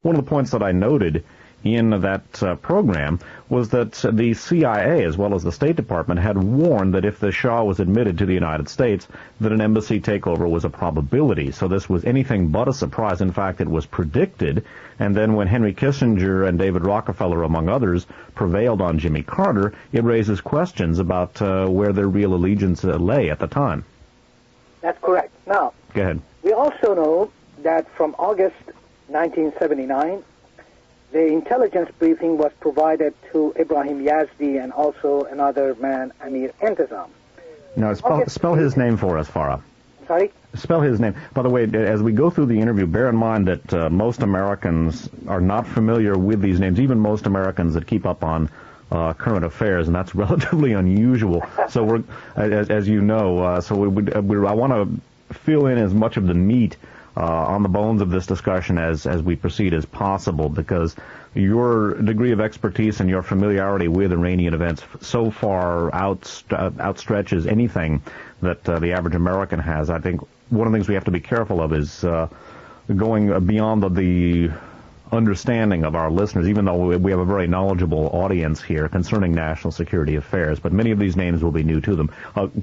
One of the points that I noted in that program was that the CIA, as well as the State Department, had warned that if the Shah was admitted to the United States, that an embassy takeover was a probability. So this was anything but a surprise. In fact, it was predicted. And then when Henry Kissinger and David Rockefeller, among others, prevailed on Jimmy Carter, it raises questions about where their real allegiance lay at the time. That's correct. Now, go ahead. We also know that from August 1979, the intelligence briefing was provided to Ibrahim Yazdi and also another man, Amir Intizam. Now, spell his name for us, Fara. Sorry? Spell his name. By the way, as we go through the interview, bear in mind that most Americans are not familiar with these names, even most Americans that keep up on current affairs, and that's relatively unusual. So we're, as you know, I want to fill in as much of the meat on the bones of this discussion as we proceed as possible, because your degree of expertise and your familiarity with Iranian events so far outstretches anything that the average American has. I think one of the things we have to be careful of is going beyond the understanding of our listeners, even though we have a very knowledgeable audience here concerning national security affairs, but many of these names will be new to them.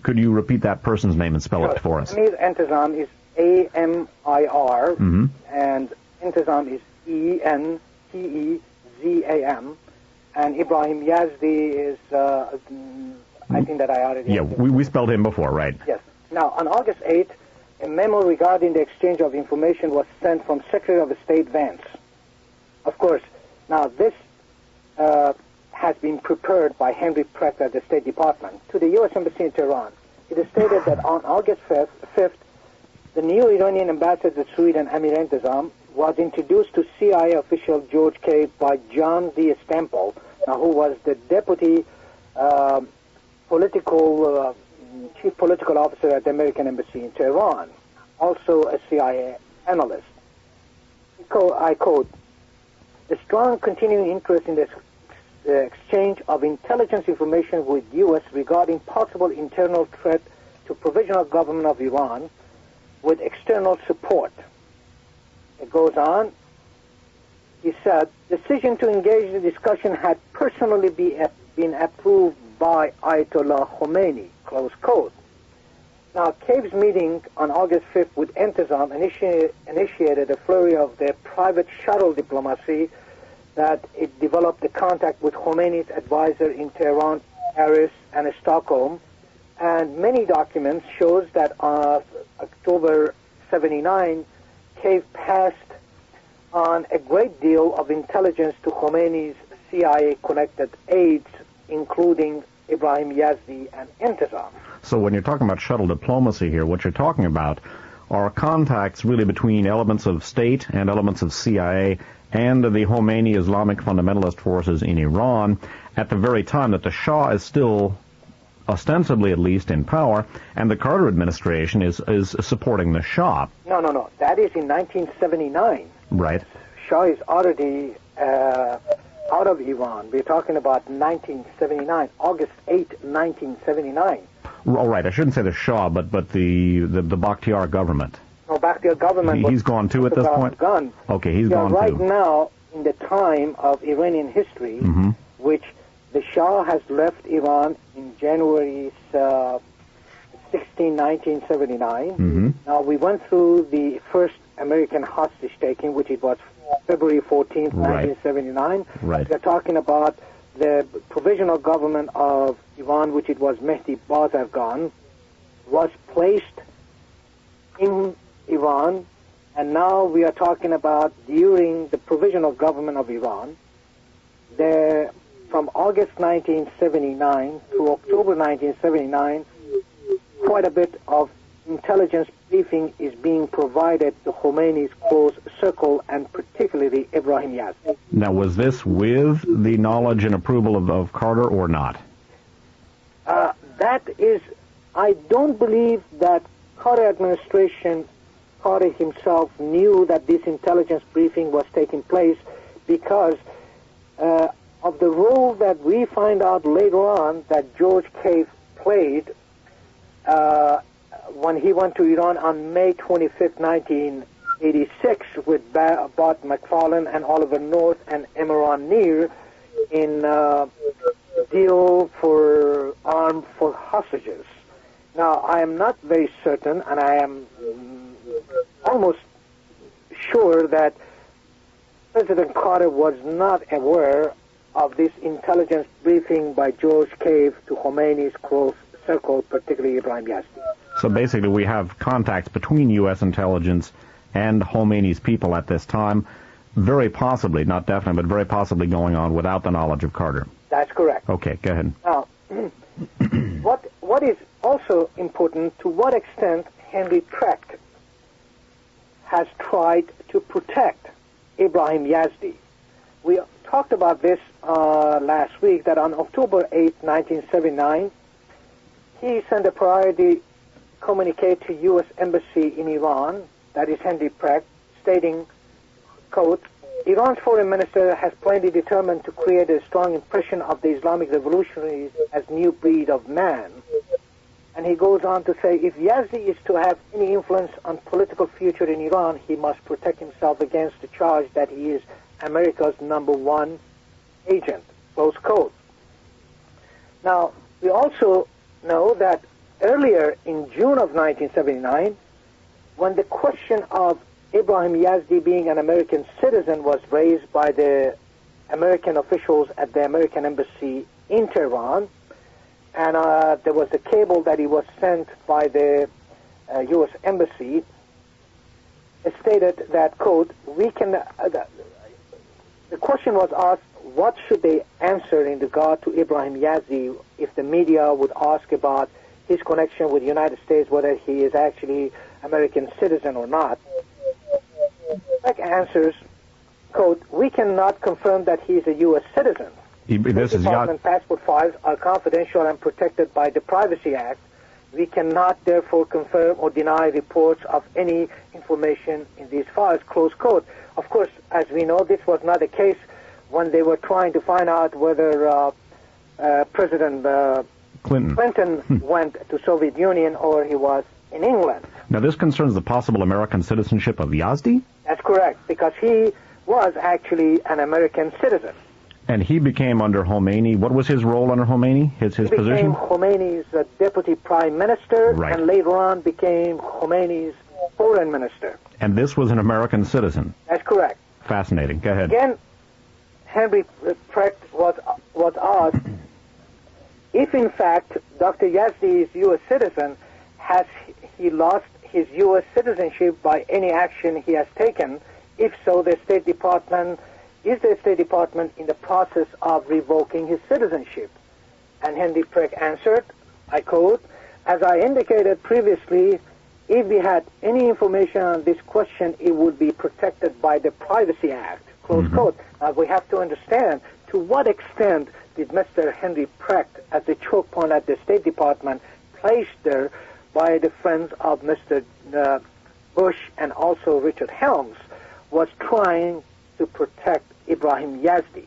Could you repeat that person's name and spell it for us? Amir Intizam is A-M-I-R, and Intizam is E-N-T-E-Z-A-M, and Ibrahim Yazdi is, I think that I already... Yeah, we spelled him before, right? Yes. Now, on August 8th, a memo regarding the exchange of information was sent from Secretary of State Vance. Of course, now this has been prepared by Henry Pratt at the State Department to the U.S. Embassy in Tehran. It is stated that on August 5th, the new Iranian ambassador to Sweden, Amir Intizam, was introduced to CIA official George Cave by John D. Stemple, who was the deputy chief political officer at the American Embassy in Tehran, also a CIA analyst. I quote, "The strong continuing interest in the exchange of intelligence information with U.S. regarding possible internal threat to provisional government of Iran with external support." It goes on. He said, "Decision to engage the discussion had personally been approved by Ayatollah Khomeini," close quote. Now, Cave's meeting on August 5th with Intizam initiated a flurry of their private shuttle diplomacy that it developed the contact with Khomeini's advisor in Tehran, Paris, and Stockholm. And many documents shows that on October 79, Cave passed on a great deal of intelligence to Khomeini's CIA-connected aides, including Ibrahim Yazdi and Intizam. So when you're talking about shuttle diplomacy here, what you're talking about are contacts really between elements of state and elements of CIA and the Khomeini Islamic fundamentalist forces in Iran at the very time that the Shah is still, ostensibly at least, in power, and the Carter administration is supporting the Shah. No. That is in 1979. Right. Shah is already out of Iran. We're talking about 1979, August 8, 1979. All right, I shouldn't say the Shah, but the Bakhtiar government. No, Bakhtiar government. He's gone too at this point? Gone. Okay, he's gone right too. Right now, in the time of Iranian history, which the Shah has left Iran in January 16, 1979. Now, we went through the first American hostage-taking, which it was February 14th, 1979. Right. We're talking about the provisional government of Iran, which it was Mehdi Bazargan, was placed in Iran, and now we are talking about during the provisional government of Iran, from August 1979 to October 1979, quite a bit of intelligence briefing is being provided to Khomeini's close circle, and particularly Ibrahim Yazdi. Now, was this with the knowledge and approval of Carter or not? That is, I don't believe that Carter administration, Carter himself, knew that this intelligence briefing was taking place because of the role that we find out later on that George Cave played when he went to Iran on May 25th, 1986 with Bart McFarlane and Oliver North and Imran Neer in deal for arm for hostages. Now, I am not very certain, and I am almost sure that President Carter was not aware of this intelligence briefing by George Cave to Khomeini's close circle, particularly Ibrahim Yazdi. So basically we have contacts between U.S. intelligence and Khomeini's people at this time, very possibly, not definitely, but very possibly going on without the knowledge of Carter. That's correct. Okay, go ahead. Now, what is also important, to what extent Henry Precht has tried to protect Ibrahim Yazdi. We talked about this last week, that on October 8, 1979, he sent a priority communique to U.S. Embassy in Iran, that is Henry Precht, stating, quote, Iran's foreign minister has plainly determined to create a strong impression of the Islamic revolutionaries as new breed of man. And he goes on to say, if Yazdi is to have any influence on political future in Iran, he must protect himself against the charge that he is America's #1 agent, close quote. Now, we also know that earlier in June of 1979, when the question of Ibrahim Yazdi being an American citizen was raised by the American officials at the American embassy in Tehran, and there was a cable that he was sent by the U.S. embassy, it stated that, quote, the question was asked, what should they answer in regard to Ibrahim Yazdi if the media would ask about his connection with the United States, whether he is actually American citizen or not. Beck answers, quote, we cannot confirm that he is a U.S. citizen. Department passport files are confidential and protected by the Privacy Act. We cannot therefore confirm or deny reports of any information in these files, close quote. Of course, as we know, this was not the case when they were trying to find out whether President Clinton went to Soviet Union or he was in England. Now, this concerns the possible American citizenship of Yazdi? That's correct, because he was actually an American citizen. And he became under Khomeini. What was his role under Khomeini, his position? He became Khomeini's deputy prime minister, right, and later on became Khomeini's foreign minister. And this was an American citizen? That's correct. Fascinating. Go ahead. Again, Henry Precht was asked if, in fact, Dr. Yazdi is U.S. citizen, has he lost his U.S. citizenship by any action he has taken? If so, the State Department... Is the State Department in the process of revoking his citizenship? And Henry Precht answered, I quote, as I indicated previously, if we had any information on this question, it would be protected by the Privacy Act, close quote. Now, we have to understand to what extent did Mr. Henry Precht, as the choke point at the State Department, placed there by the friends of Mr. Bush and also Richard Helms, was trying to protect Ibrahim Yazdi.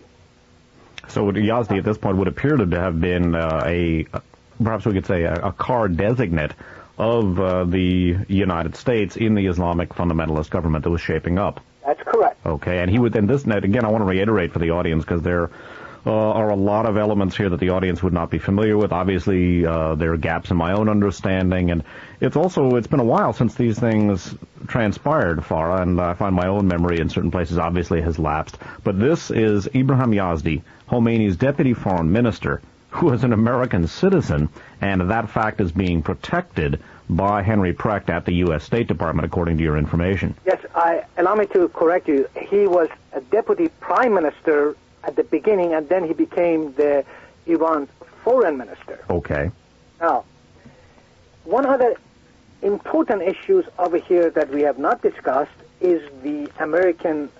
So Yazdi at this point would appear to have been perhaps we could say a car designate of the United States in the Islamic fundamentalist government that was shaping up. That's correct. Okay, and he would then this net again. I want to reiterate for the audience because there are a lot of elements here that the audience would not be familiar with. Obviously, there are gaps in my own understanding, and it's been a while since these things transpired, Fara, and I find my own memory in certain places obviously has lapsed. But this is Ibrahim Yazdi, Khomeini's deputy foreign minister, who is an American citizen, and that fact is being protected by Henry Precht at the U.S. State Department, according to your information. Yes, allow me to correct you. He was a deputy prime minister at the beginning, and then he became the Iran foreign minister. Okay. Now, one other important issues over here that we have not discussed is the American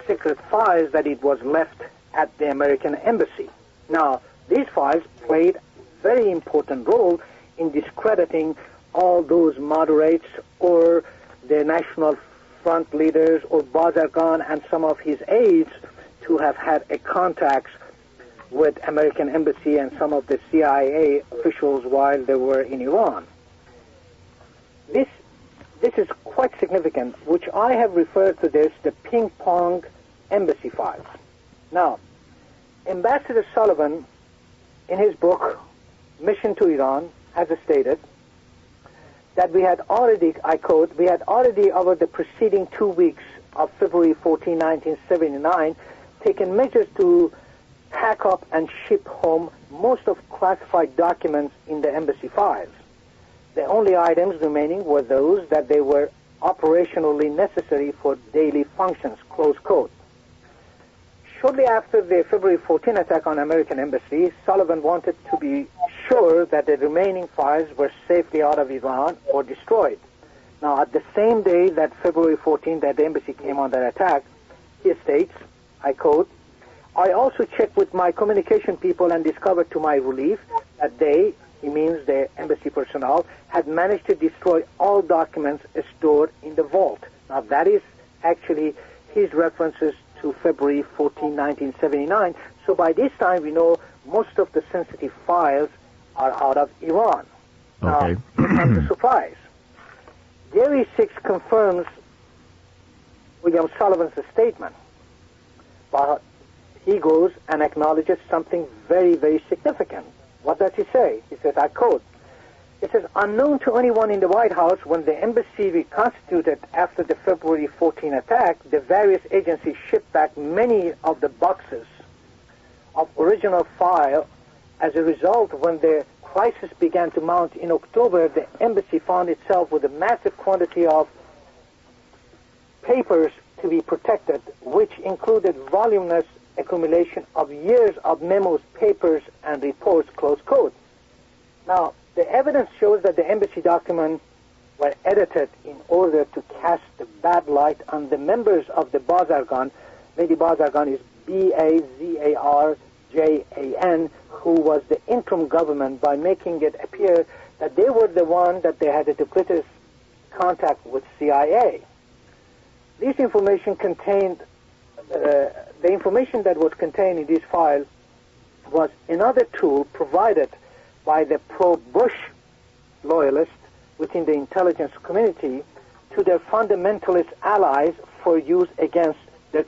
secret files that it was left at the American embassy. Now, these files played a very important role in discrediting all those moderates or the National Front leaders or Bazargan and some of his aides to have had a contacts with American embassy and some of the CIA officials while they were in Iran. this is quite significant, which I have referred to this, the ping-pong embassy files. Now, Ambassador Sullivan, in his book, Mission to Iran, has stated that we had already, I quote, we had already over the preceding 2 weeks of February 14, 1979, taken measures to pack up and ship home most of classified documents in the embassy files. The only items remaining were those that they were operationally necessary for daily functions, close quote. Shortly after the February 14 attack on American embassy, Sullivan wanted to be sure that the remaining files were safely out of Iran or destroyed. Now, at the same day that February 14 that the embassy came under attack, he states, I quote, I also checked with my communication people and discovered to my relief that they, he means the embassy personnel, had managed to destroy all documents stored in the vault. Now, that is actually his references to February 14, 1979. So by this time, we know most of the sensitive files are out of Iran. Okay. Now, comes the surprise. Gary 6 confirms William Sullivan's statement, but he goes and acknowledges something very, very significant. What does he say? He says, I quote, it says, unknown to anyone in the White House, when the embassy reconstituted after the February 14 attack, the various agencies shipped back many of the boxes of original file. As a result, when the crisis began to mount in October, the embassy found itself with a massive quantity of papers to be protected, which included voluminous accumulation of years of memos, papers, and reports, close quote. Now, the evidence shows that the embassy documents were edited in order to cast a bad light on the members of the Bazargan. Lady Bazargan is B-A-Z-A-R-J-A-N, who was the interim government, by making it appear that they were the one that they had the closest contact with CIA. This information contained, the information that was contained in this file was another tool provided by the pro-Bush loyalists within the intelligence community to their fundamentalist allies for use against their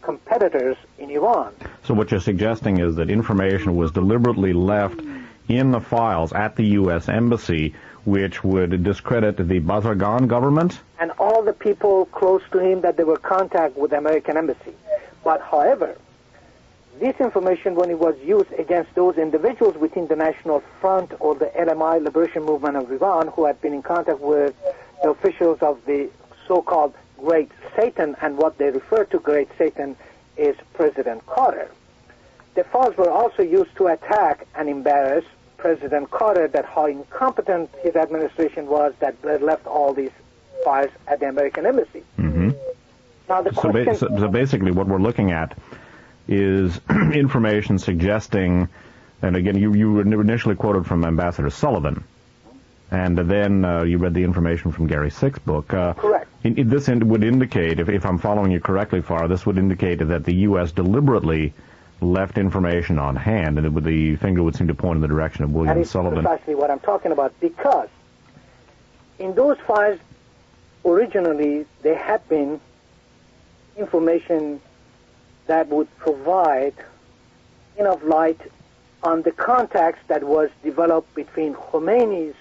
competitors in Iran. So what you're suggesting is that information was deliberately left in the files at the U.S. Embassy, which would discredit the Bazargan government? And all the people close to him that they were in contact with the American embassy. But, however, this information, when it was used against those individuals within the National Front or the LMI Liberation Movement of Iran who had been in contact with the officials of the so-called Great Satan, and what they refer to Great Satan is President Carter. The files were also used to attack and embarrass President Carter, that how incompetent his administration was that left all these files at the American embassy. Mm-hmm. Now the question... So basically what we're looking at is information suggesting, and again, you were initially quoted from Ambassador Sullivan, and then you read the information from Gary Sick's book. Correct. This would indicate, if I'm following you correctly, Fara, this would indicate that the U.S. deliberately left information on hand, and the finger would seem to point in the direction of William Sullivan. That is precisely what I'm talking about, because in those files, originally, there had been information that would provide enough light on the contacts that was developed between Khomeini's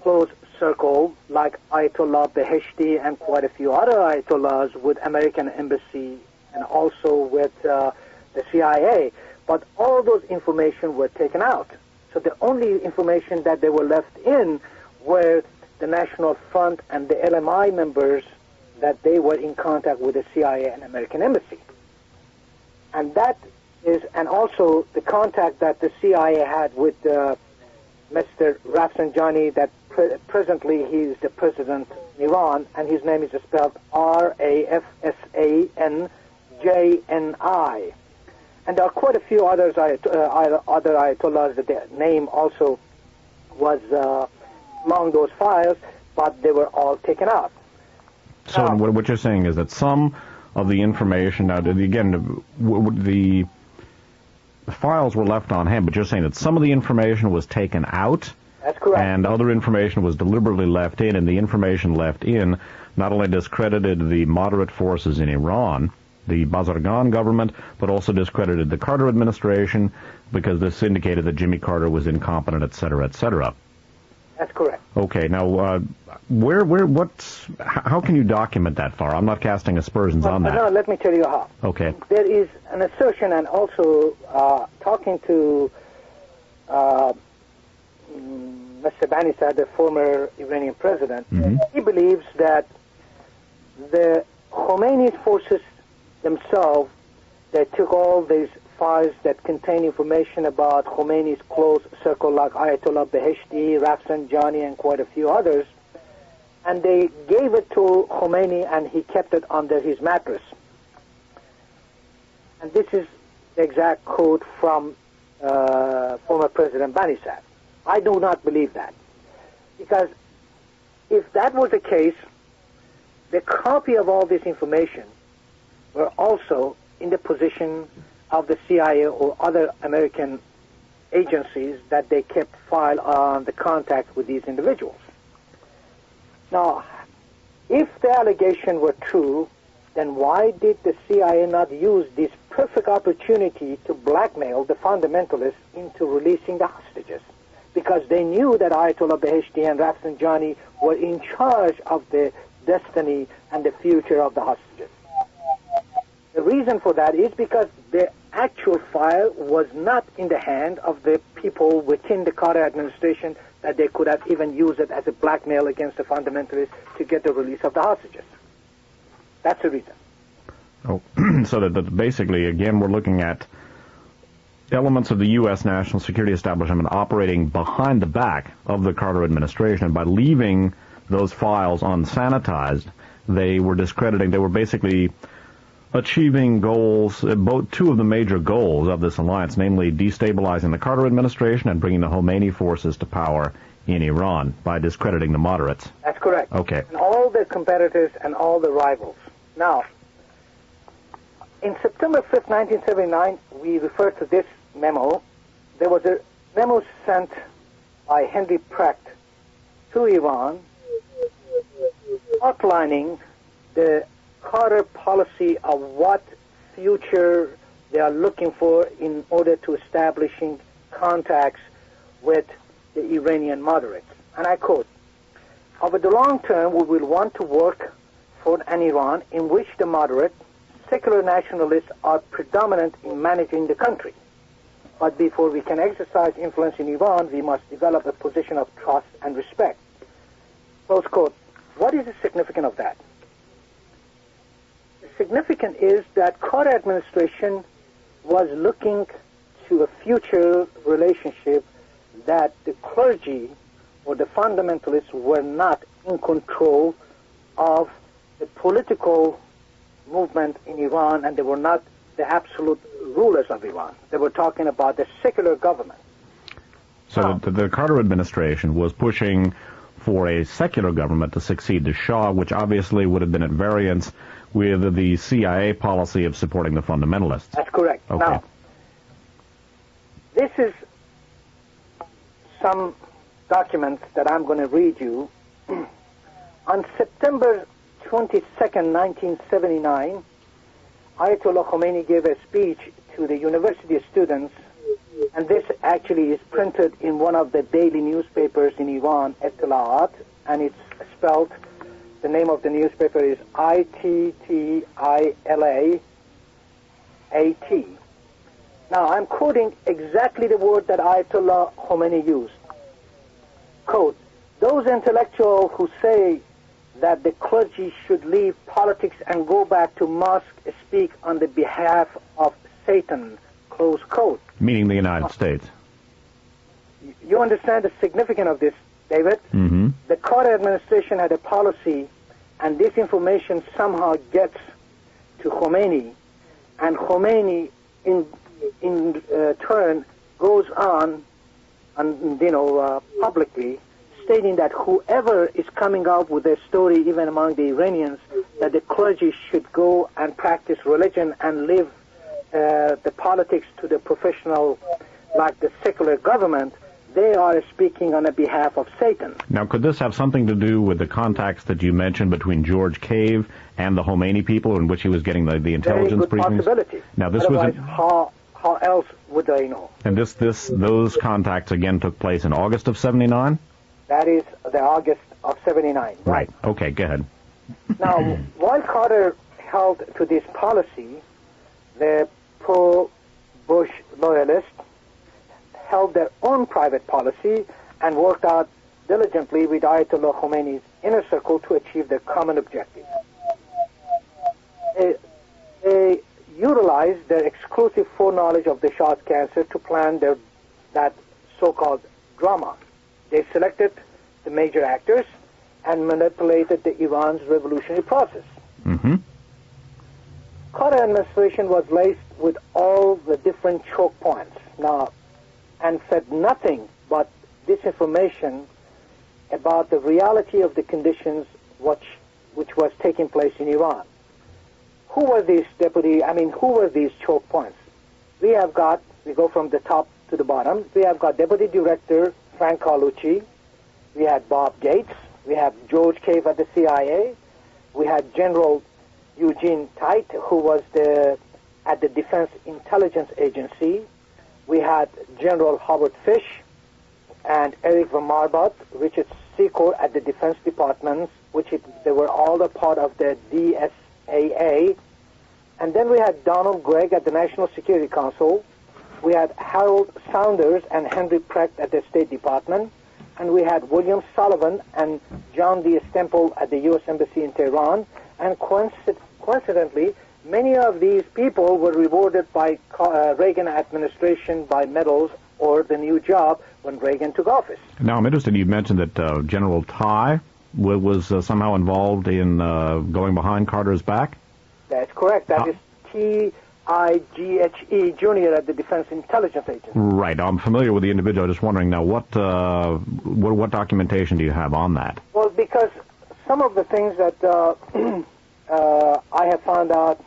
close circle, like Ayatollah Beheshti and quite a few other Ayatollahs, with American embassy and also with the CIA. But all those information were taken out. So the only information that they were left in were the National Front and the LMI members that they were in contact with the CIA and American embassy. And that is, and also the contact that the CIA had with Mr. Rafsanjani, that presently he is the president in Iran, and his name is spelled Rafsanjani. And there are quite a few others, other Ayatollahs that their name also was among those files, but they were all taken out. So what you're saying is that some of the information, now again, the files were left on hand, but you're saying that some of the information was taken out That's correct. And other information was deliberately left in, and the information left in not only discredited the moderate forces in Iran, the Bazargan government, but also discredited the Carter administration because this indicated that Jimmy Carter was incompetent, et cetera, et cetera. That's correct. Okay, now, how can you document that, Fara? I'm not casting aspersions on that. No, let me tell you how. Okay. There is an assertion, and also talking to Mr. Banisad, the former Iranian president, he believes that the Khomeini's forces themselves, they took all these files that contain information about Khomeini's close circle like Ayatollah Beheshti, Rafsanjani, and quite a few others, and they gave it to Khomeini and he kept it under his mattress. And this is the exact quote from former President Banisad. I do not believe that. Because if that was the case, the copy of all this information were also in the position of the CIA or other American agencies that they kept file on the contact with these individuals. Now, if the allegation were true, then why did the CIA not use this perfect opportunity to blackmail the fundamentalists into releasing the hostages? Because they knew that Ayatollah Beheshti and Rafsanjani were in charge of the destiny and the future of the hostages. The reason for that is because the actual file was not in the hand of the people within the Carter administration that they could have even used it as a blackmail against the fundamentalists to get the release of the hostages. That's the reason. Oh, so that basically, again, we're looking at elements of the U.S. national security establishment operating behind the back of the Carter administration. And by leaving those files unsanitized, they were discrediting, they were basically achieving goals, two of the major goals of this alliance, namely destabilizing the Carter administration and bringing the Khomeini forces to power in Iran by discrediting the moderates. That's correct. Okay. And all the competitors and all the rivals. Now, in September 5th, 1979, we refer to this memo. There was a memo sent by Henry Precht to Iran outlining the Carter policy of what future they are looking for in order to establishing contacts with the Iranian moderates. And I quote, "Over the long term, we will want to work for an Iran in which the moderate, secular nationalists are predominant in managing the country. But before we can exercise influence in Iran, we must develop a position of trust and respect." Close quote. What is the significance of that? The significance is that Carter administration was looking to a future relationship that the clergy or the fundamentalists were not in control of the political movement in Iran, and they were not the absolute rulers of Iran. They were talking about the secular government. So the Carter administration was pushing for a secular government to succeed the Shah, which obviously would have been at variance with the CIA policy of supporting the fundamentalists. That's correct. Okay. Now, this is some documents that I'm going to read you. On September 22nd, 1979, Ayatollah Khomeini gave a speech to the university students, and this actually is printed in one of the daily newspapers in Iran, Etila'at, and it's spelled, the name of the newspaper is Ittila-At. Now, I'm quoting exactly the word that Ayatollah Khomeini used. Quote, "Those intellectuals who say that the clergy should leave politics and go back to mosque speak on the behalf of Satan," close quote. Meaning the United States. You understand the significance of this, David? Mm-hmm. The Carter administration had a policy, and this information somehow gets to Khomeini, and Khomeini in turn goes on and publicly stating that whoever is coming out with a story, even among the Iranians, that the clergy should go and practice religion and leave the politics to the professional, like the secular government, they are speaking on the behalf of Satan. Now, could this have something to do with the contacts that you mentioned between George Cave and the Khomeini people, in which he was getting the intelligence briefings? Very good possibility. Now, this Otherwise, was how else would they know? And those contacts again took place in August of '79. That is the August of '79. Right. Okay. Go ahead. Now, while Carter held to this policy, the pro-Bush loyalists held their own private policy and worked out diligently with Ayatollah Khomeini's inner circle to achieve their common objective. They utilized their exclusive foreknowledge of the Shah's cancer to plan that so-called drama. They selected the major actors and manipulated the Iran's revolutionary process. Mm-hmm. Carter administration was laced with all the different choke points now, and said nothing but disinformation about the reality of the conditions which was taking place in Iran. Who were these choke points? We go from the top to the bottom. We have got Deputy Director Frank Carlucci. We had Bob Gates. We have George Cave at the CIA. We had General Eugene Tite, who was at the Defense Intelligence Agency. We had General Howard Fish and Eric von Marbot, Richard Secor at the Defense Department, they were all a part of the DSAA. And then we had Donald Gregg at the National Security Council. We had Harold Saunders and Henry Precht at the State Department. And we had William Sullivan and John D. Stemple at the U.S. Embassy in Tehran. And coincidentally, many of these people were rewarded by Reagan administration by medals or the new job when Reagan took office. Now, I'm interested, you mentioned that General Ty was somehow involved in going behind Carter's back? That's correct. That is Tighe Jr. at the Defense Intelligence Agency. Right. I'm familiar with the individual. I'm just wondering now, what documentation do you have on that? Well, because some of the things that I have found out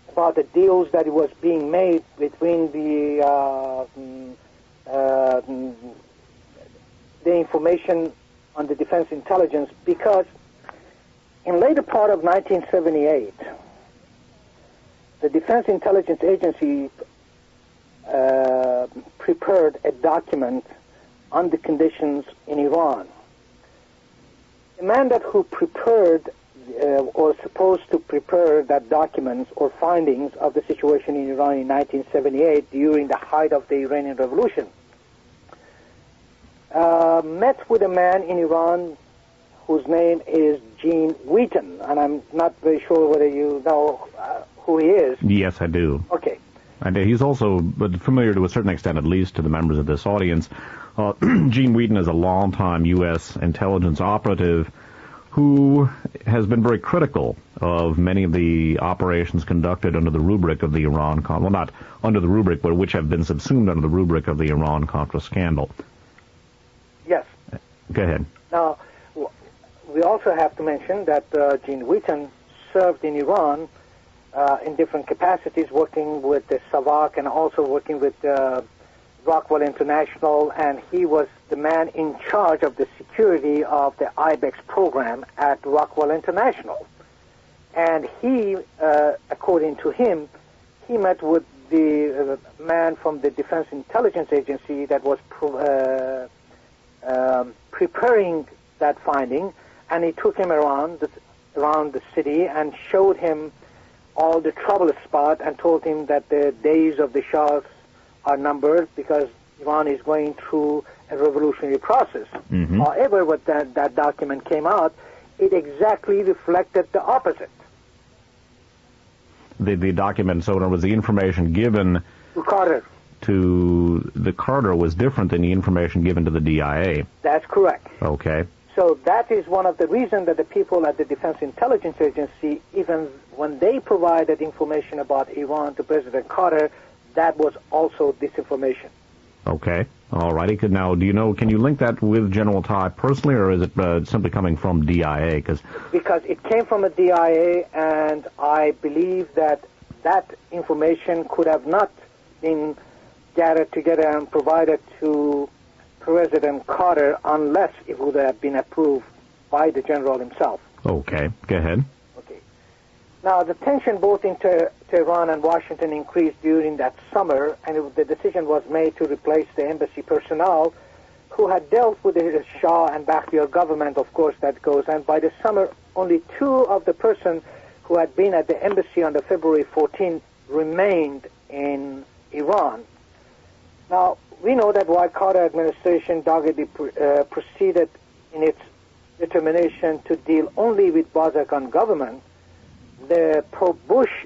about the deals that was being made between the information on the Defense Intelligence, because in later part of 1978, the Defense Intelligence Agency prepared a document on the conditions in Iran. The man who prepared or supposed to prepare that document or findings of the situation in Iran in 1978 during the height of the Iranian Revolution met with a man in Iran whose name is Gene Wheaton, and I'm not very sure whether you know who he is. Yes, I do. Okay. And he's also familiar to a certain extent, at least to the members of this audience. Gene Wheaton is a longtime U.S. intelligence operative who has been very critical of many of the operations conducted under the rubric of the Iran-Contra, well, not under the rubric, but which have been subsumed under the rubric of the Iran-Contra scandal. Yes. Go ahead. Now, we also have to mention that Gene Wheaton served in Iran in different capacities, working with the SAVAK and also working with Rockwell International, and he was the man in charge of the security of the IBEX program at Rockwell International. And he, according to him, he met with the man from the Defense Intelligence Agency that was preparing that finding, and he took him around the city and showed him all the trouble spot and told him that the days of the Shahs are numbered because Iran is going through a revolutionary process. Mm-hmm. However, when that document came out, it exactly reflected the opposite. The document, so in other words, the information given To Carter. to the Carter was different than the information given to the DIA. That's correct. Okay. So that is one of the reasons that the people at the Defense Intelligence Agency, even when they provided information about Iran to President Carter, that was also disinformation. Okay. All righty. Now, do you know, can you link that with General Ty personally, or is it simply coming from DIA? Because it came from a DIA, and I believe that that information could have not been gathered together and provided to President Carter unless it would have been approved by the general himself. Okay, go ahead. Okay. Now, the tension both in Tehran and Washington increased during that summer, and the decision was made to replace the embassy personnel who had dealt with the Shah and Bakhtiyar government, of course, that goes. And by the summer, only 2 of the persons who had been at the embassy on the February 14 remained in Iran. Now, we know that while Carter administration doggedly proceeded in its determination to deal only with Barzakhan government, the pro-Bush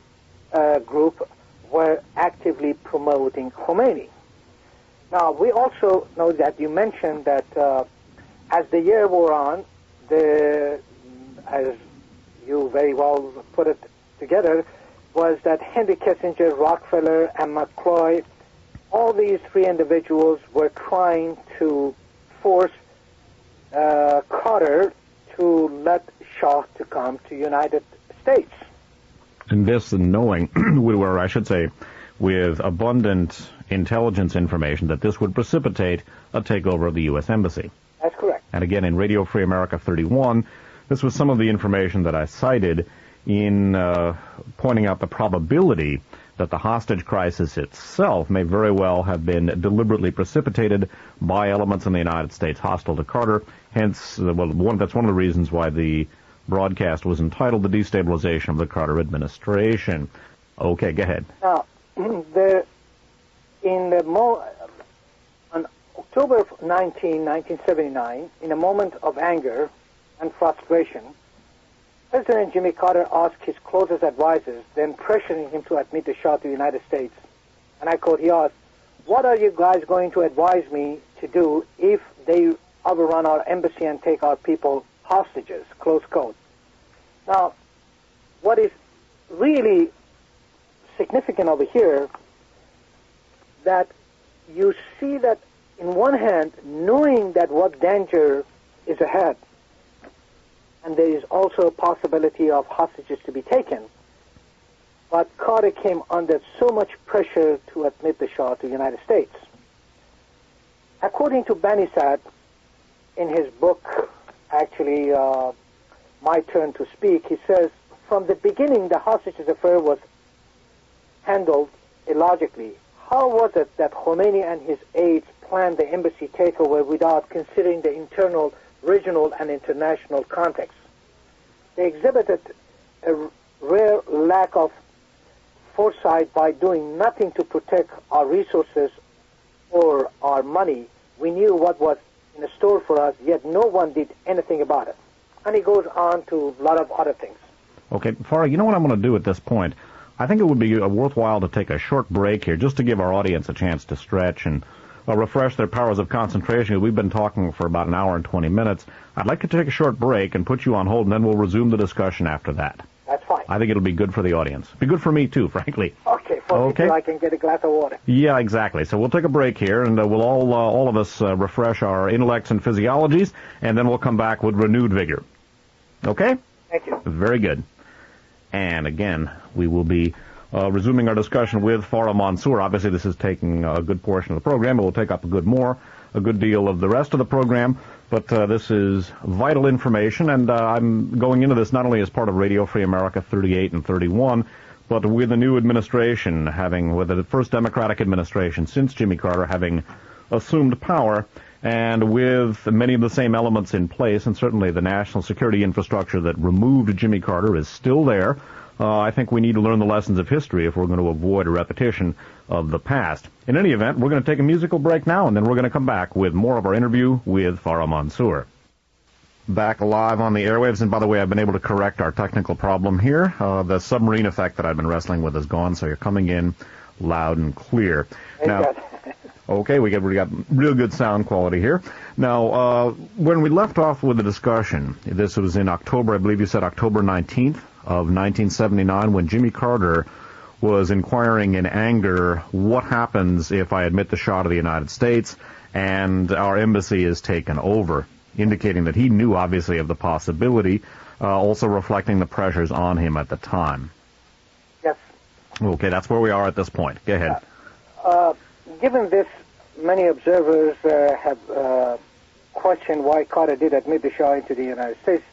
group were actively promoting Khomeini. Now, we also know that you mentioned that as the year wore on, as you very well put it together, was that Henry Kissinger, Rockefeller, and McCloy, all these 3 individuals were trying to force Carter to let Shah to come to United States. And this knowing, or I should say, with abundant intelligence information that this would precipitate a takeover of the U.S. Embassy. That's correct. And again, in Radio Free America 31, this was some of the information that I cited in pointing out the probability that the hostage crisis itself may very well have been deliberately precipitated by elements in the United States hostile to Carter. Hence, that's one of the reasons why the broadcast was entitled The Destabilization of the Carter Administration. Okay, go ahead. Now, on October 19, 1979, in a moment of anger and frustration, President Jimmy Carter asked his closest advisors, then pressuring him to admit the Shah to the United States, and I quote, he asked, "What are you guys going to advise me to do if they overrun our embassy and take our people hostages?" Close quote. Now, what is really significant over here, that you see that in one hand, knowing that what danger is ahead, and there is also a possibility of hostages to be taken, but Carter came under so much pressure to admit the Shah to the United States. According to Banisad, in his book, actually, My Turn to Speak, he says, from the beginning, the hostages affair was handled illogically. How was it that Khomeini and his aides planned the embassy takeover without considering the internal, regional, and international context? They exhibited a rare lack of foresight by doing nothing to protect our resources or our money. We knew what was in store for us, yet no one did anything about it. And he goes on to a lot of other things. Okay, Fara, you know what I'm going to do at this point? I think it would be worthwhile to take a short break here just to give our audience a chance to stretch and refresh their powers of concentration. We've been talking for about an hour and 20 minutes. I'd like to take a short break and put you on hold, and then we'll resume the discussion after that. That's fine. I think it'll be good for the audience. Be good for me, too, frankly. Okay, for me, I can get a glass of water. Yeah, exactly. So we'll take a break here, and we'll all of us refresh our intellects and physiologies, and then we'll come back with renewed vigor. Okay? Thank you. Very good. And again, we will be resuming our discussion with Fara Mansoor. Obviously, this is taking a good portion of the program. It will take up a good deal of the rest of the program. But this is vital information, and I'm going into this not only as part of Radio Free America 38 and 31, but with the new administration with the first Democratic administration since Jimmy Carter having assumed power, and with many of the same elements in place, and certainly the national security infrastructure that removed Jimmy Carter is still there. I think we need to learn the lessons of history if we're going to avoid a repetition of the past. In any event, we're going to take a musical break now, and then we're going to come back with more of our interview with Fara Mansoor. Back live on the airwaves, and by the way, I've been able to correct our technical problem here. The submarine effect that I've been wrestling with is gone, so you're coming in loud and clear. Now, okay, we got real good sound quality here. Now, when we left off with the discussion, this was in October, I believe you said October 19th of 1979, when Jimmy Carter was inquiring in anger, what happens if I admit the Shah to the United States and our embassy is taken over, indicating that he knew, obviously, of the possibility, also reflecting the pressures on him at the time. Yes. Okay, that's where we are at this point. Go ahead. given this, many observers have questioned why Carter did admit the Shah into the United States.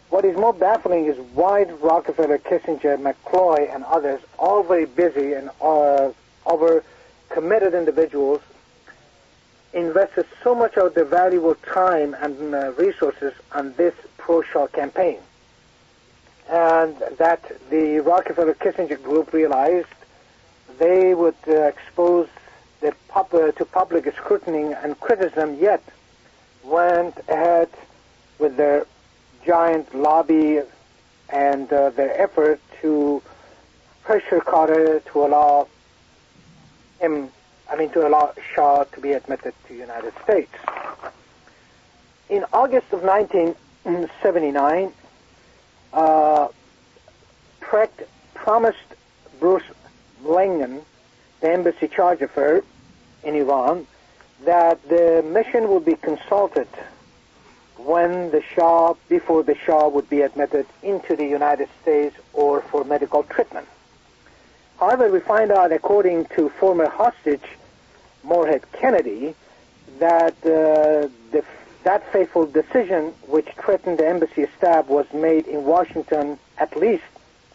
What is more baffling is why Rockefeller, Kissinger, McCloy, and others, all very busy and over committed individuals, invested so much of their valuable time and resources on this pro-Shah campaign. And that the Rockefeller-Kissinger group realized they would expose the to public scrutiny and criticism, yet went ahead with their giant lobby and their effort to pressure Carter to allow Shah to be admitted to the United States. In August of 1979, Precht promised Bruce Langan, the embassy charge affair in Iran, that the mission would be consulted before the Shah would be admitted into the United States or for medical treatment. However, we find out, according to former hostage Moorhead Kennedy, that that fateful decision which threatened the embassy staff was made in Washington, at least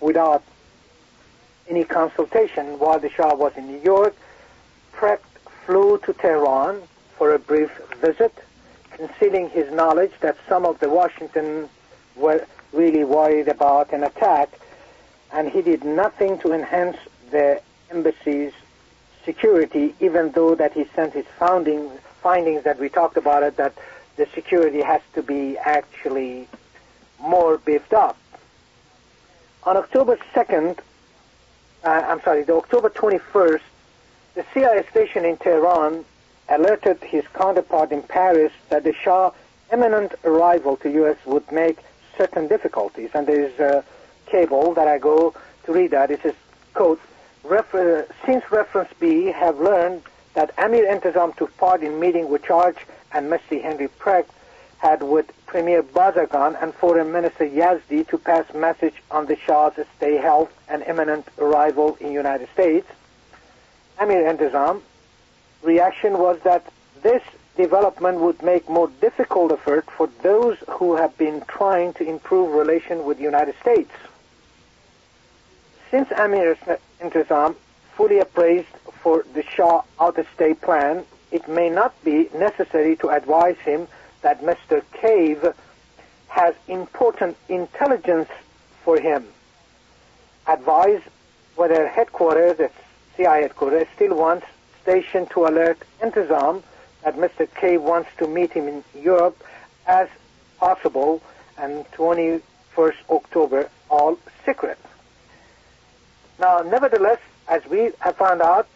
without any consultation, while the Shah was in New York. Precht flew to Tehran for a brief visit, concealing his knowledge that some of the Washington were really worried about an attack, and he did nothing to enhance the embassy's security, even though that he sent his findings that we talked about it, that the security has to be actually more beefed up. On October 21st, the CIA station in Tehran alerted his counterpart in Paris that the Shah's imminent arrival to U.S. would make certain difficulties. And there is a cable that I go to read that. It says, quote, since Reference B have learned that Amir Intizam took part in meeting with Charge and Messi Henry Precht had with Premier Bazagan and Foreign Minister Yazdi to pass message on the Shah's stay health and imminent arrival in United States. Amir Intizam reaction was that this development would make more difficult effort for those who have been trying to improve relations with the United States. Since Amir Intizam fully appraised for the Shah out-of-state plan, it may not be necessary to advise him that Mr. Cave has important intelligence for him. Advise whether headquarters, the CIA headquarters, still wants station to alert Intizam that Mr. Cave wants to meet him in Europe as possible, and 21st October, all secret. Now, nevertheless, as we have found out,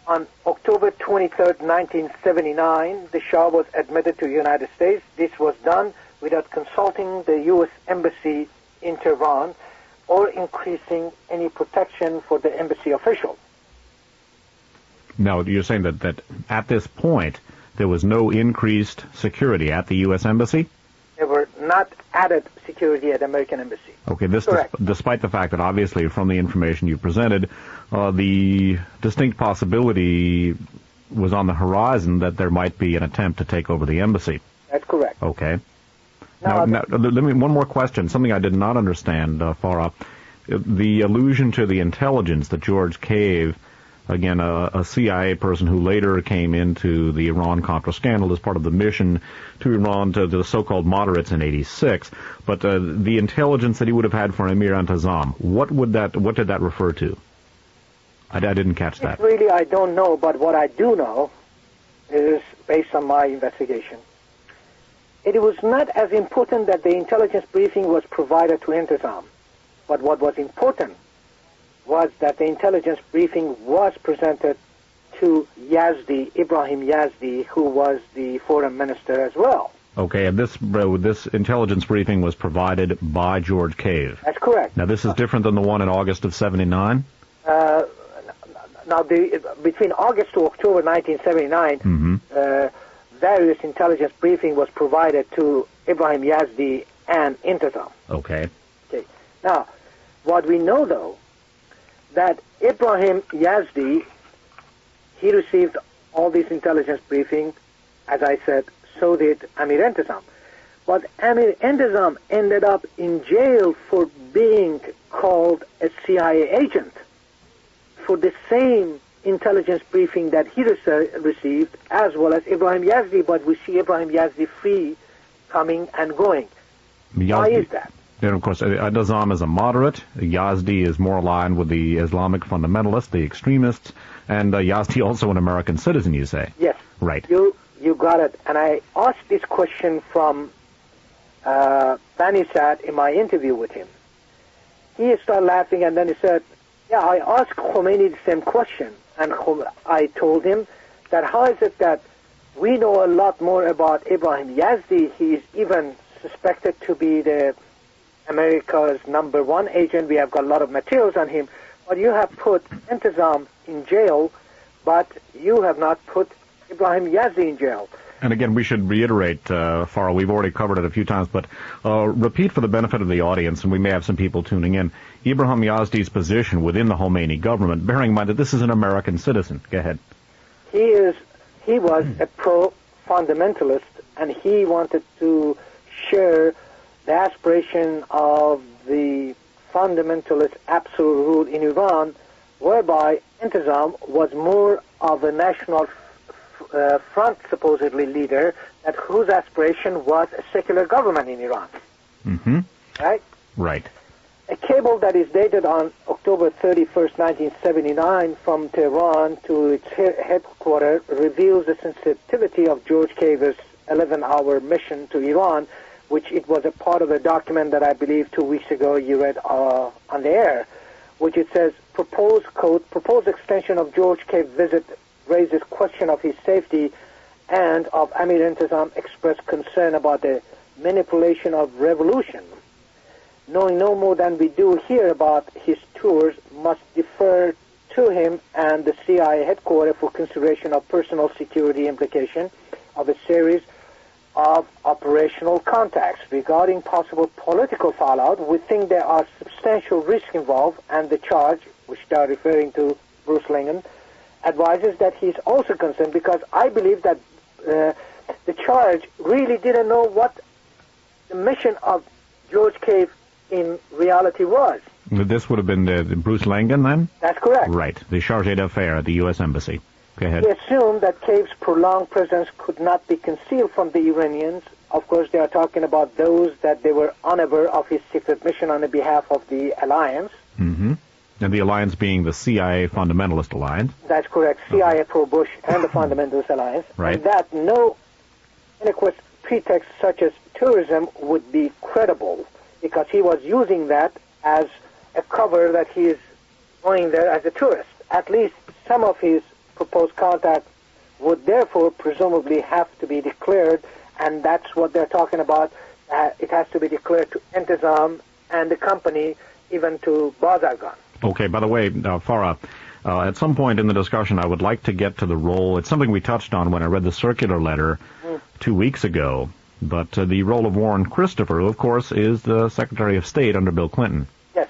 on October 23rd, 1979, the Shah was admitted to the United States. This was done without consulting the U.S. Embassy in Tehran or increasing any protection for the embassy official. Now, you're saying that at this point, there was no increased security at the U.S. Embassy? There were not added security at the American Embassy. Okay, this despite the fact that obviously from the information you presented, the distinct possibility was on the horizon that there might be an attempt to take over the embassy. That's correct. Okay. Now, let me one more question, something I did not understand, Fara. The allusion to the intelligence that George Cave, again, a CIA person who later came into the Iran-Contra scandal as part of the mission to Iran, to the so-called moderates in '86. But the intelligence that he would have had for Amir Intizam, what did that refer to? I didn't catch that. Really, I don't know, but what I do know is, based on my investigation, it was not as important that the intelligence briefing was provided to Intizam, but what was important was that the intelligence briefing was presented to Yazdi, Ibrahim Yazdi, who was the foreign minister as well. Okay, and this intelligence briefing was provided by George Cave. That's correct. Now, this is different than the one in August of '79? Now, between August to October 1979, various intelligence briefing was provided to Ibrahim Yazdi and Intizam. Okay. Now, what we know, though, that Ibrahim Yazdi He received all these intelligence briefings. As I said, so did Amir Entezam. But Amir Entezam ended up in jail for being called a CIA agent for the same intelligence briefing that he received, as well as Ibrahim Yazdi, but we see Ibrahim Yazdi free, coming and going. Why is that? And of course, Entezam is a moderate. Yazdi is more aligned with the Islamic fundamentalists, the extremists, and Yazdi also an American citizen, you say? Yes. Right. You got it. And I asked this question from Banisat in my interview with him. He started laughing, and then he said, yeah, I asked Khomeini the same question. And I told him that how is it that we know a lot more about Ibrahim Yazdi? He is even suspected to be the America's #1 agent. We have got a lot of materials on him. But you have put Entezam in jail, but you have not put Ibrahim Yazdi in jail. And again, we should reiterate, Fara, we've already covered it a few times, but repeat for the benefit of the audience, and we may have some people tuning in, Ibrahim Yazdi's position within the Khomeini government, bearing in mind that this is an American citizen. Go ahead. He was a pro-fundamentalist, and he wanted to share the aspiration of the fundamentalist absolute rule in Iran, whereby Entezam was more of a national front, supposedly leader, that whose aspiration was a secular government in Iran. Mm-hmm. Right? Right. A cable that is dated on October 31st, 1979 from Tehran to its headquarters reveals the sensitivity of George Caver's 11-hour mission to Iran, which it was a part of a document that I believe 2 weeks ago you read on the air, which it says, proposed extension of George Cave visit raises question of his safety, and of Amir Entezam expressed concern about the manipulation of revolution. Knowing no more than we do here about his tours, must defer to him and the CIA headquarters for consideration of personal security implication of a series of operational contacts. Regarding possible political fallout, we think there are substantial risks involved, and the charge, which they are referring to Bruce Lingen, advises that he's also concerned, because I believe that the charge really didn't know what the mission of George Cave in reality was. This would have been the Bruce Langan, then? That's correct. Right, the charge d'affaires at the U.S. Embassy. Go ahead. He assumed that Cave's prolonged presence could not be concealed from the Iranians. Of course, they are talking about those that they were unaware of his secret mission on the behalf of the alliance. Mm-hmm. And the alliance being the CIA Fundamentalist Alliance. That's correct. CIA pro-Bush and the Fundamentalist Alliance. Right. And that no inadequate pretext such as tourism would be credible, because he was using that as a cover that he is going there as a tourist. At least some of his proposed contact would therefore presumably have to be declared, and that's what they're talking about. It has to be declared to Entezam and the company, even to Bazargan. Okay, by the way, Fara, at some point in the discussion, I would like to get to the role. It's something we touched on when I read the circular letter 2 weeks ago, but the role of Warren Christopher, who, of course, is the Secretary of State under Bill Clinton. Yes.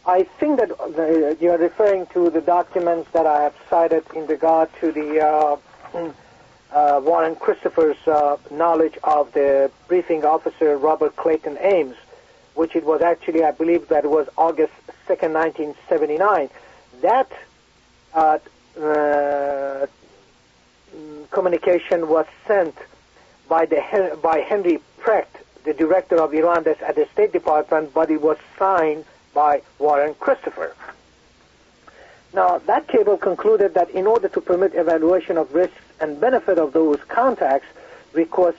I think that you're referring to the documents that I have cited in regard to the Warren Christopher's knowledge of the briefing officer Robert Clayton Ames, which it was actually, I believe that it was August 2nd, 1979. That communication was sent by Henry Precht, the director of Iran desk at the State Department, but it was signed by Warren Christopher. Now, that cable concluded that in order to permit evaluation of risks and benefit of those contacts, request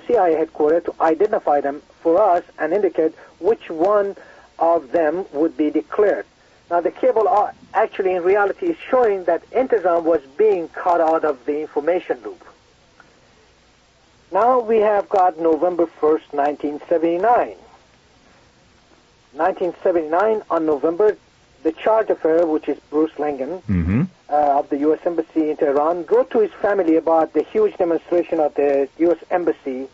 CIA headquarters to identify them for us and indicate which one of them would be declared. Now, the cable actually in reality is showing that Entezam was being cut out of the information loop. Now we have got November 1st, 1979. 1979, on November, the charge affair, which is Bruce Langan, of the U.S. Embassy in Tehran, wrote to his family about the huge demonstration of the U.S. Embassy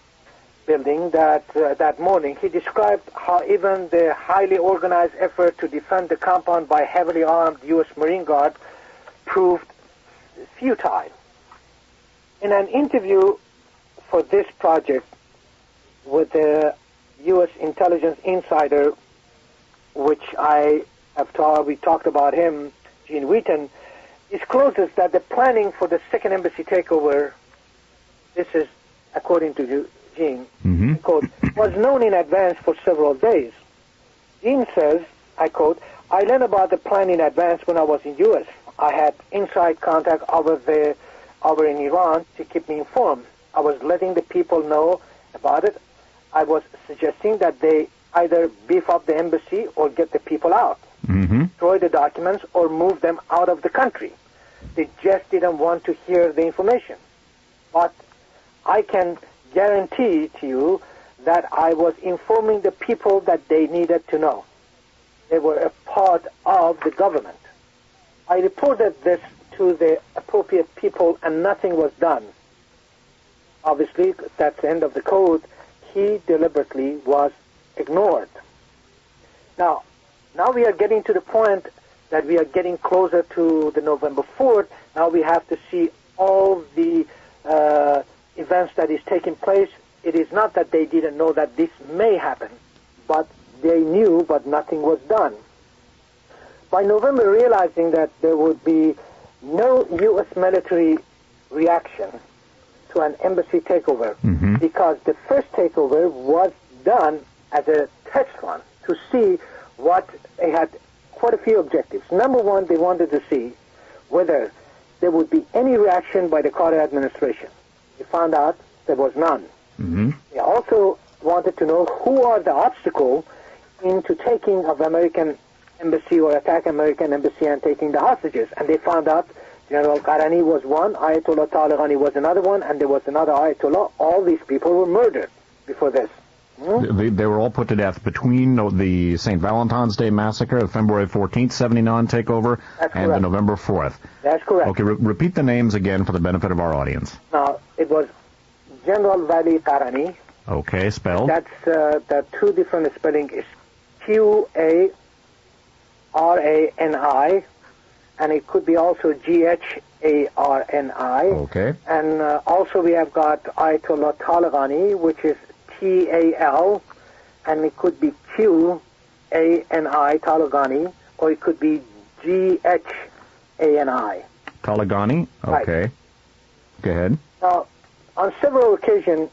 building that morning. He described how even the highly organized effort to defend the compound by heavily armed U.S. Marine Guard proved futile. In an interview for this project with the U.S. intelligence insider, which we talked about him, Gene Wheaton, discloses that the planning for the second embassy takeover, this is according to Gene, quote, was known in advance for several days. Gene says, I quote, I learned about the plan in advance when I was in U.S. I had inside contact over in Iran to keep me informed. I was letting the people know about it. I was suggesting that they either beef up the embassy or get the people out, destroy the documents, or move them out of the country. They just didn't want to hear the information. But I can guarantee to you that I was informing the people that they needed to know. They were a part of the government. I reported this to the appropriate people and nothing was done. Obviously, that's the end of the code. He deliberately was ignored. Now we are getting to the point that we are getting closer to the November 4th. Now we have to see all the events that is taking place. It is not that they didn't know that this may happen, but they knew, but nothing was done. By November, realizing that there would be no U.S. military reaction to an embassy takeover, because the first takeover was done as a test run to see what they had quite a few objectives. Number one, they wanted to see whether there would be any reaction by the Carter administration. They found out there was none. They also wanted to know who are the obstacles into taking of American embassy or attack American embassy and taking the hostages. And they found out General Karani was one, Ayatollah Talabani was another one, and there was another Ayatollah. All these people were murdered before this. They were all put to death between the St. Valentine's Day massacre, the February 14th, 79 takeover, and the November 4th. That's correct. Okay, repeat the names again for the benefit of our audience. Now, it was General Vali Karani. Okay, spelled? That's the two different spelling is Qarani, and it could be also Gharni. Okay. And also we have got Ayatollah Talabani, which is Tal, and it could be Qani, Talabani, or it could be Ghani. Talabani? Okay. Right. Go ahead. Now, on several occasions,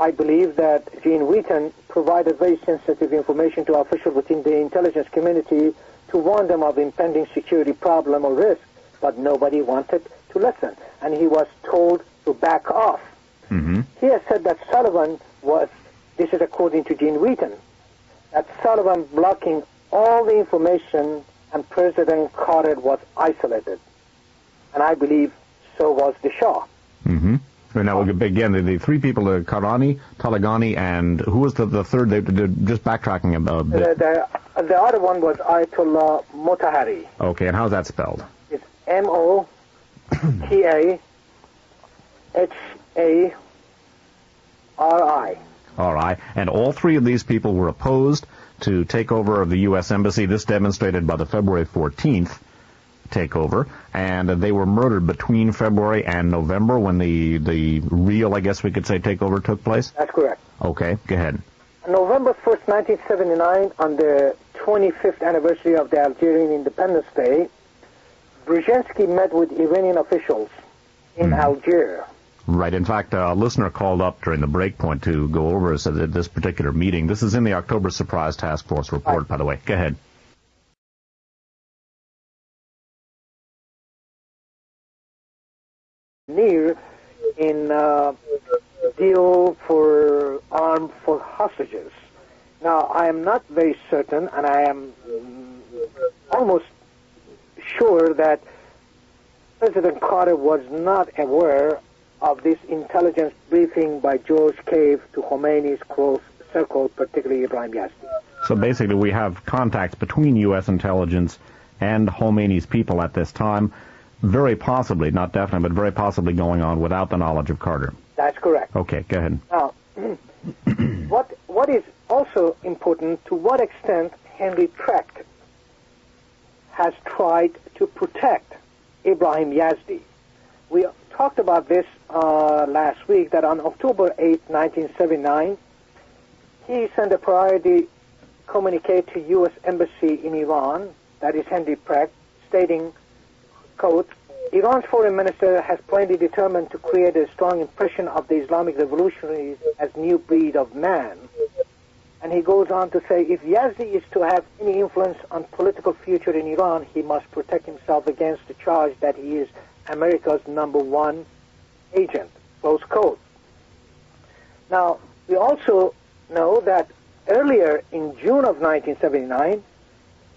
I believe that Gene Wheaton provided very sensitive information to officials within the intelligence community to warn them of impending security problem or risk, but nobody wanted to listen, and he was told to back off. He has said that Sullivan was, this is according to Gene Wheaton, that Sullivan blocking all the information and President Carter was isolated. And I believe so was the Shah. Now, again, the three people, Qarani, Talabani, and who was the third? They're just backtracking about the other one was Ayatollah Motahari. Okay, and how's that spelled? It's Motahari. All right, and all three of these people were opposed to takeover of the U.S. Embassy. This demonstrated by the February 14th takeover, and they were murdered between February and November when the real, I guess we could say, takeover took place? That's correct. Okay, go ahead. On November 1st, 1979, on the 25th anniversary of the Algerian Independence Day, Brzezinski met with Iranian officials in Algiers. Right. In fact, a listener called up during the break point to go over this particular meeting. This is in the October Surprise Task Force report, by the way. Go ahead. Near in deal for arm for hostages. Now, I am not very certain, and I am almost sure that President Carter was not aware of this intelligence briefing by George Cave to Khomeini's close circle, particularly Ibrahim Yazdi. So basically we have contacts between U.S. intelligence and Khomeini's people at this time, very possibly, not definitely, but very possibly going on without the knowledge of Carter. That's correct. Okay, go ahead. Now, what is also important, to what extent Henry Trecht has tried to protect Ibrahim Yazdi. We talked about this last week, that on October 8, 1979, he sent a priority communique to U.S. Embassy in Iran, that is Henry Precht, stating, quote, Iran's foreign minister has plainly determined to create a strong impression of the Islamic revolutionaries as new breed of man. And he goes on to say, if Yazdi is to have any influence on political future in Iran, he must protect himself against the charge that he is America's #1 agent, close quote. Now, we also know that earlier in June of 1979,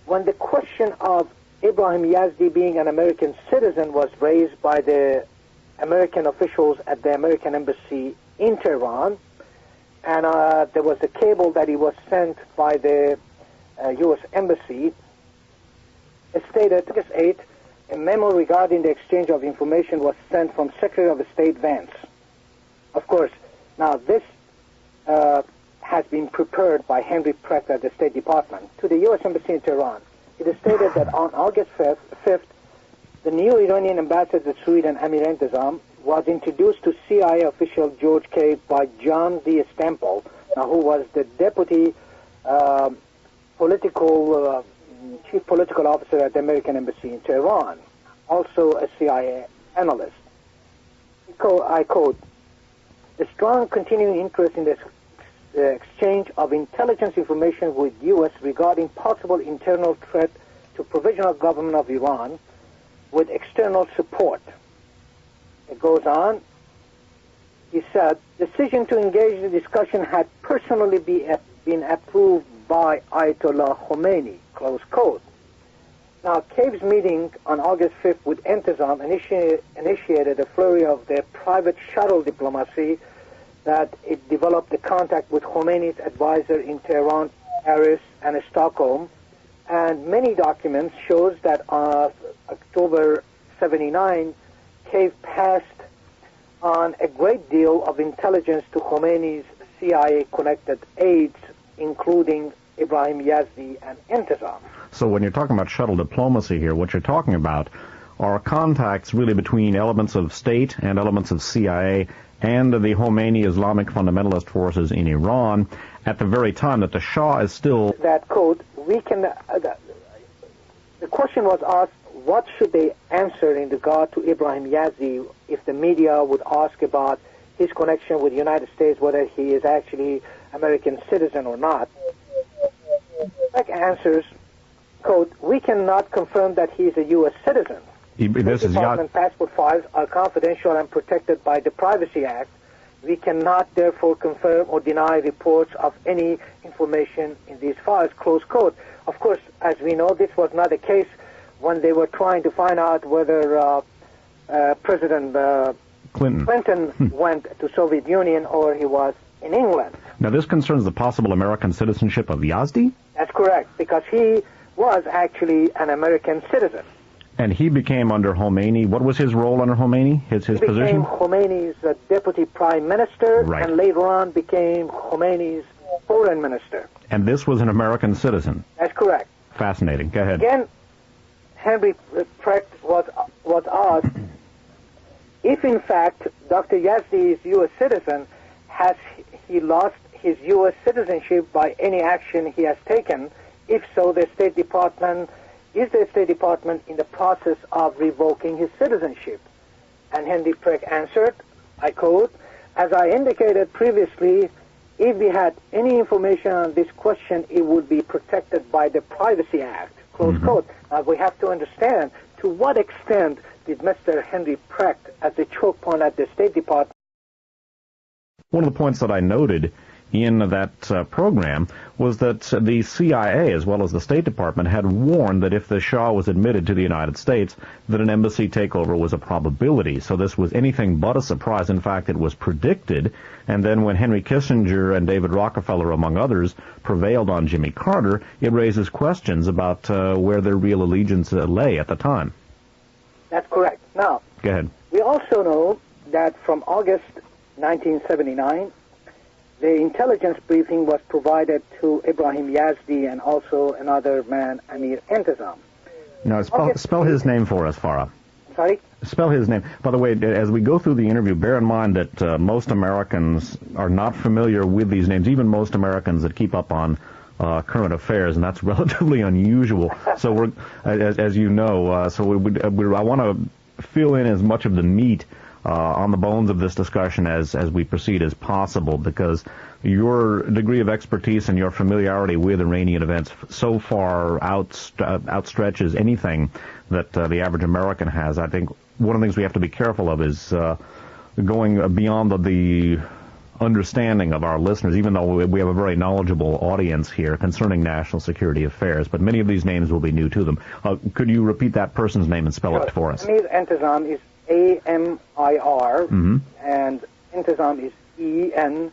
when the question of Ibrahim Yazdi being an American citizen was raised by the American officials at the American embassy in Tehran, and there was a cable that he was sent by the U.S. embassy. It stated, August 8, a memo regarding the exchange of information was sent from Secretary of State Vance. Of course, now this has been prepared by Henry Precht at the State Department to the U.S. Embassy in Tehran. It is stated that on August 5th, the new Iranian ambassador to Sweden, Amir Entezam, was introduced to CIA official George K. by John D. Stample, who was the deputy chief political officer at the American Embassy in Tehran, also a CIA analyst. I quote, the strong continuing interest in this exchange of intelligence information with U.S. regarding possible internal threat to provisional government of Iran with external support. It goes on, he said, decision to engage in the discussion had personally been approved by Ayatollah Khomeini, close quote. Now, Cave's meeting on August 5th with Entezam initiated a flurry of their private shuttle diplomacy that it developed the contact with Khomeini's advisor in Tehran, Paris, and Stockholm. And many documents shows that on October 79, Cave passed on a great deal of intelligence to Khomeini's CIA-connected aides, including Ibrahim Yazdi and Entezam. So when you're talking about shuttle diplomacy here, what you're talking about are contacts really between elements of state and elements of CIA and the Khomeini Islamic fundamentalist forces in Iran at the very time that the Shah is still... That quote, we can... the question was asked, what should they answer in regard to Ibrahim Yazdi if the media would ask about his connection with the United States, whether he is actually American citizen or not? Beck answers, quote, we cannot confirm that he is a U.S. citizen. This is Department passport files are confidential and protected by the Privacy Act. We cannot therefore confirm or deny reports of any information in these files, close quote. Of course, as we know, this was not the case when they were trying to find out whether President Clinton went to Soviet Union or he was in England. Now, this concerns the possible American citizenship of Yazdi? That's correct, because he was actually an American citizen. And he became under Khomeini. What was his role under Khomeini? His he position? Became Khomeini's deputy prime minister, right. And later on became Khomeini's foreign minister. And this was an American citizen? That's correct. Fascinating. Go ahead. Again, Henry Precht was asked if, in fact, Dr. Yazdi is U.S. citizen, has he lost his U.S. citizenship by any action he has taken? If so, the State Department... Is the State Department in the process of revoking his citizenship? And Henry Precht answered, I quote, as I indicated previously, if we had any information on this question, it would be protected by the Privacy Act, close quote. Now, we have to understand to what extent did Mr. Henry Precht, as a choke point at the State Department... One of the points that I noted in that program was that the CIA, as well as the State Department, had warned that if the Shah was admitted to the United States, that an embassy takeover was a probability. So this was anything but a surprise. In fact, it was predicted. And then when Henry Kissinger and David Rockefeller, among others, prevailed on Jimmy Carter, it raises questions about where their real allegiance lay at the time. That's correct. Now, go ahead. We also know that from August 1979, the intelligence briefing was provided to Ibrahim Yazdi and also another man, Amir Entezam. Now, spell his name for us, Fara. Sorry? Spell his name. By the way, as we go through the interview, bear in mind that most Americans are not familiar with these names, even most Americans that keep up on current affairs, and that's relatively unusual. So we're, as you know, I want to fill in as much of the meat on the bones of this discussion as we proceed as possible, because your degree of expertise and your familiarity with Iranian events so far outstretches anything that the average American has. I think one of the things we have to be careful of is going beyond the understanding of our listeners, even though we have a very knowledgeable audience here concerning national security affairs, but many of these names will be new to them. Could you repeat that person's name and spell it for us? Amir Entezam is A-M-I-R, and Entezam is E-N-T-E-Z-A-M,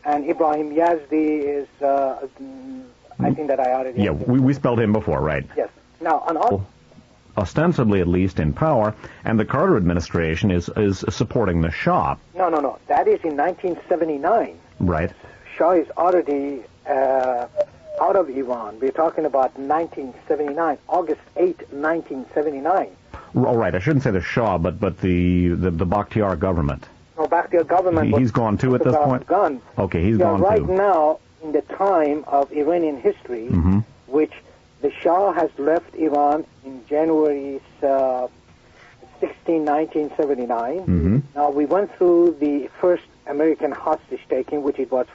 and Ibrahim Yazdi is, I think that I already... Yeah, we spelled him before, right? Yes. Now, on all... Ostensibly, at least, in power, and the Carter administration is supporting the Shah. No. That is in 1979. Right. Shah is already out of Iran. We're talking about 1979, August 8, 1979. All right. I shouldn't say the Shah, but the Bakhtiar government. No, Bakhtiar government. He's gone too at this point? Gone. Okay, he's gone right too. Right now, in the time of Iranian history, which the Shah has left Iran in January 16, 1979. Now, we went through the first American hostage-taking, which it was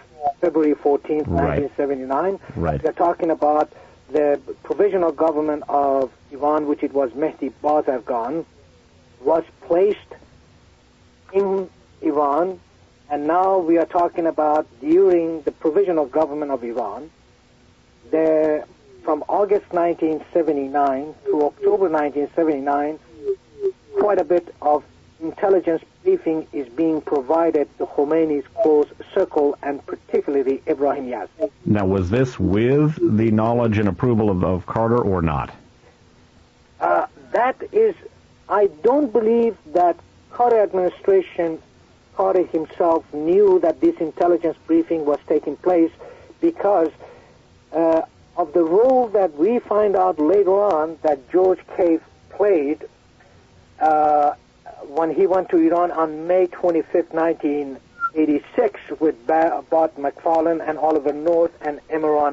February 14th, 1979. Right. We're talking about the provisional government of Iran, which it was Mehdi Bazargan, was placed in Iran, and now we are talking about during the provisional government of Iran, from August 1979 to October 1979, quite a bit of intelligence briefing is being provided to Khomeini's close circle, and particularly Ibrahim Yazdi. Now, was this with the knowledge and approval of Carter or not? That is, I don't believe that Carter administration, Carter himself, knew that this intelligence briefing was taking place, because of the role that we find out later on that George Cave played when he went to Iran on May 25th, 1986 with Bart McFarlane and Oliver North and Imran